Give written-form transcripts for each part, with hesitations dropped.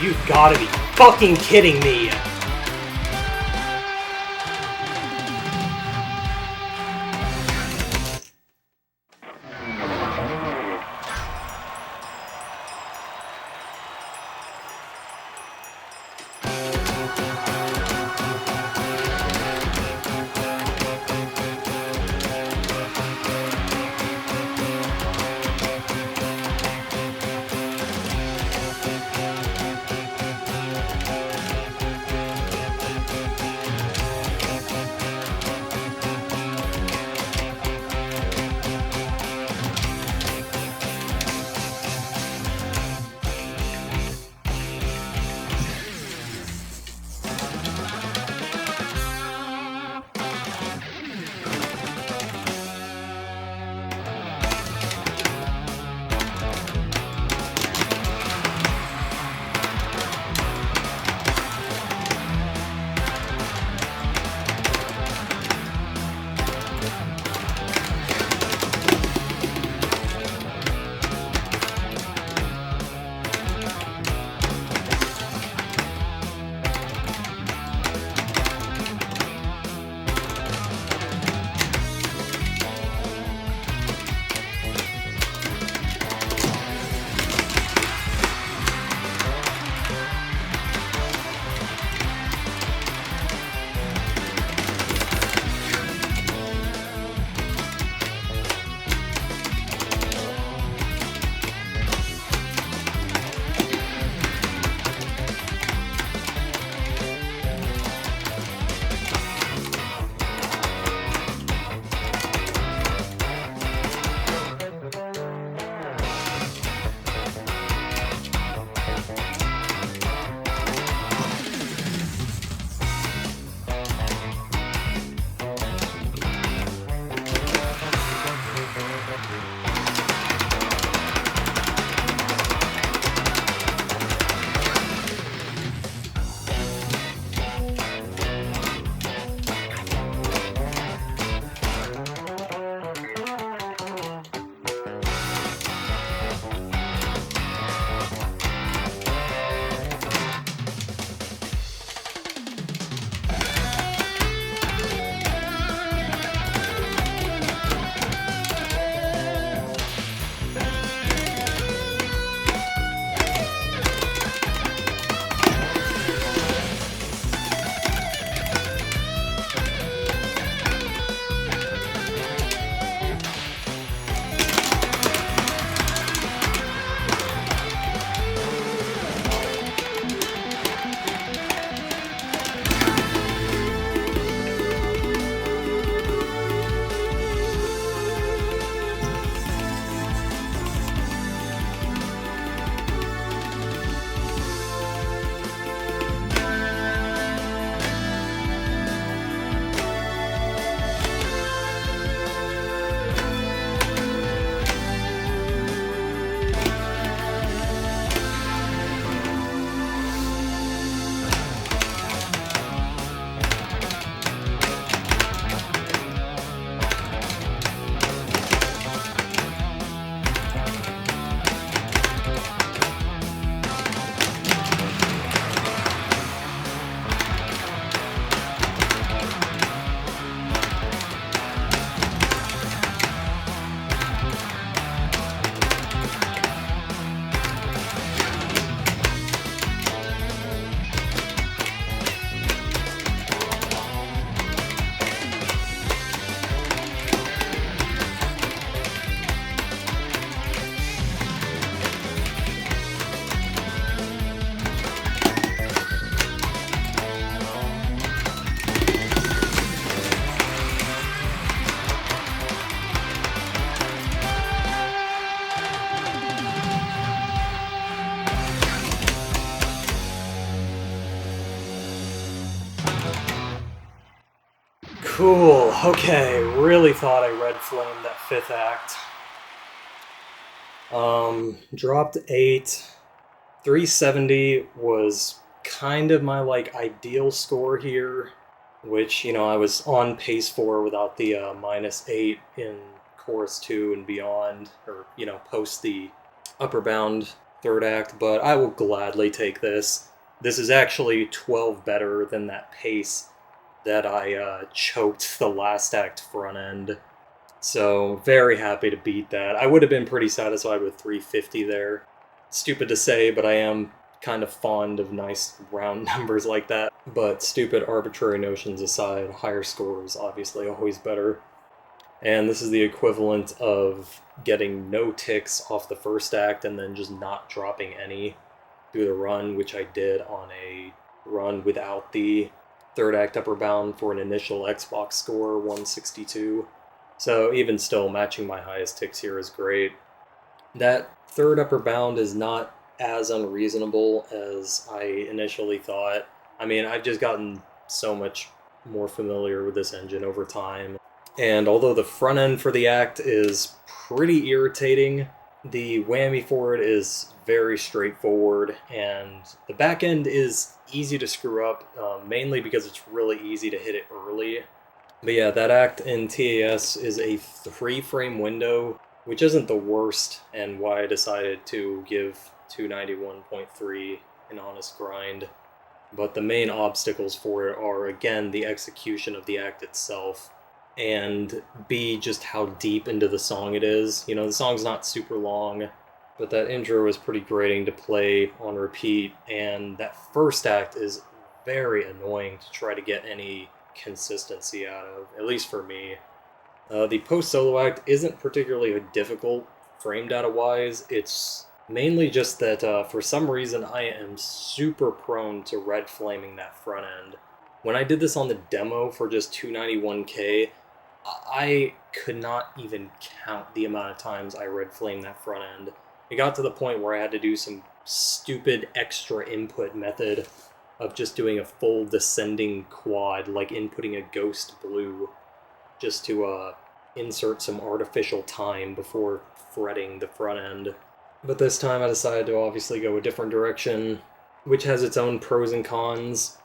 You've gotta be fucking kidding me! Cool, okay, really thought I red flamed that fifth act. Dropped 8. 370 was kind of my ideal score here, which, I was on pace for without the -8 in chorus 2 and beyond, or, post the upper bound third act, but I will gladly take this. This is actually 12 better than that pace that I choked the last act front end. So very happy to beat that. I would have been pretty satisfied with 350 there. Stupid to say, but I am kind of fond of nice round numbers like that. But stupid arbitrary notions aside, higher scores obviously always better. And this is the equivalent of getting no ticks off the first act and then just not dropping any through the run, which I did on a run without the third act upper bound for an initial Xbox score, 162. So even still, matching my highest ticks here is great. That third upper bound is not as unreasonable as I initially thought. I mean, I've just gotten so much more familiar with this engine over time. And although the front end for the act is pretty irritating, the whammy for it is very straightforward, and the back end is easy to screw up, mainly because it's really easy to hit it early. But yeah, that act in TAS is a 3-frame window, which isn't the worst, and why I decided to give 291.3 an honest grind. But the main obstacles for it are, again, the execution of the act itself, and B, just how deep into the song it is. You know, the song's not super long, but that intro is pretty grating to play on repeat, and that first act is very annoying to try to get any consistency out of, at least for me. The post-solo act isn't particularly difficult frame data-wise. It's mainly just that for some reason I am super prone to red flaming that front end. When I did this on the demo for just 291K, I could not even count the amount of times I red flamed that front end. It got to the point where I had to do some stupid extra input method of just doing a full descending quad, like inputting a ghost blue, just to insert some artificial time before fretting the front end. But this time I decided to obviously go a different direction, which has its own pros and cons.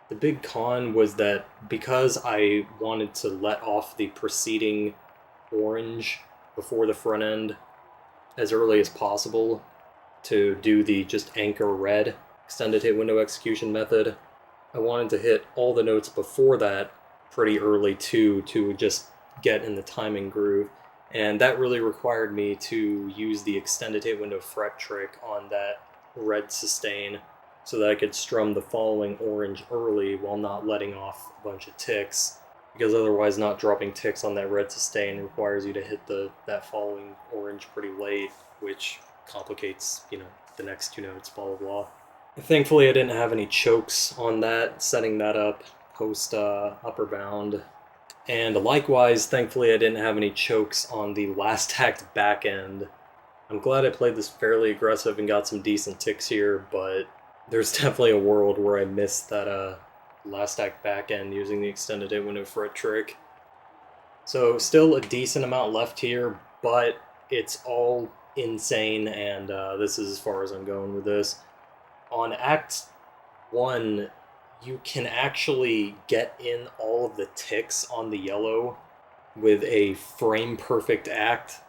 The big con was that because I wanted to let off the preceding orange before the front end as early as possible to do the just anchor red extended hit window execution method, I wanted to hit all the notes before that pretty early too, to just get in the timing groove. And that really required me to use the extended hit window fret trick on that red sustain, so that I could strum the following orange early while not letting off a bunch of ticks, because otherwise not dropping ticks on that red sustain requires you to hit that following orange pretty late, which complicates, the next two notes, blah blah blah. Thankfully I didn't have any chokes on that, setting that up post upper bound. And likewise, thankfully I didn't have any chokes on the last act back end. I'm glad I played this fairly aggressive and got some decent ticks here, but there's definitely a world where I missed that last act back end using the extended hit window fret trick. So still a decent amount left here, but it's all insane, and this is as far as I'm going with this. On Act 1, you can actually get in all of the ticks on the yellow with a frame-perfect act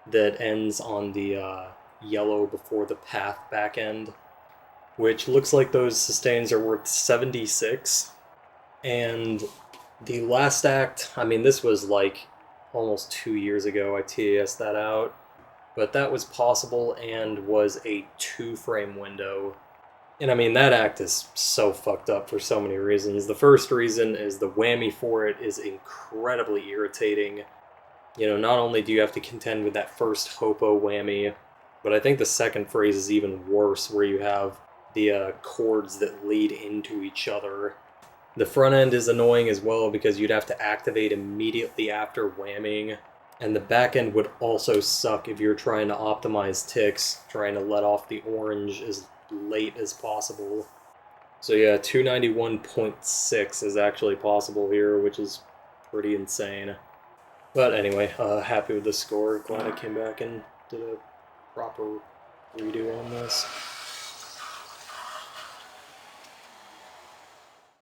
that ends on the yellow before the path back end, which looks like those sustains are worth 76. And the last act, I mean, this was like almost 2 years ago I TAS'd that out, but that was possible and was a 2-frame window. And I mean, that act is so fucked up for so many reasons. The first reason is the whammy for it is incredibly irritating. Not only do you have to contend with that first hopo whammy, but I think the second phrase is even worse, where you have the chords that lead into each other. The front end is annoying as well because you'd have to activate immediately after whamming, and the back end would also suck if you're trying to optimize ticks, trying to let off the orange as late as possible. So yeah, 291.6 is actually possible here, which is pretty insane. But anyway, happy with the score. Glad I came back and did a proper redo on this.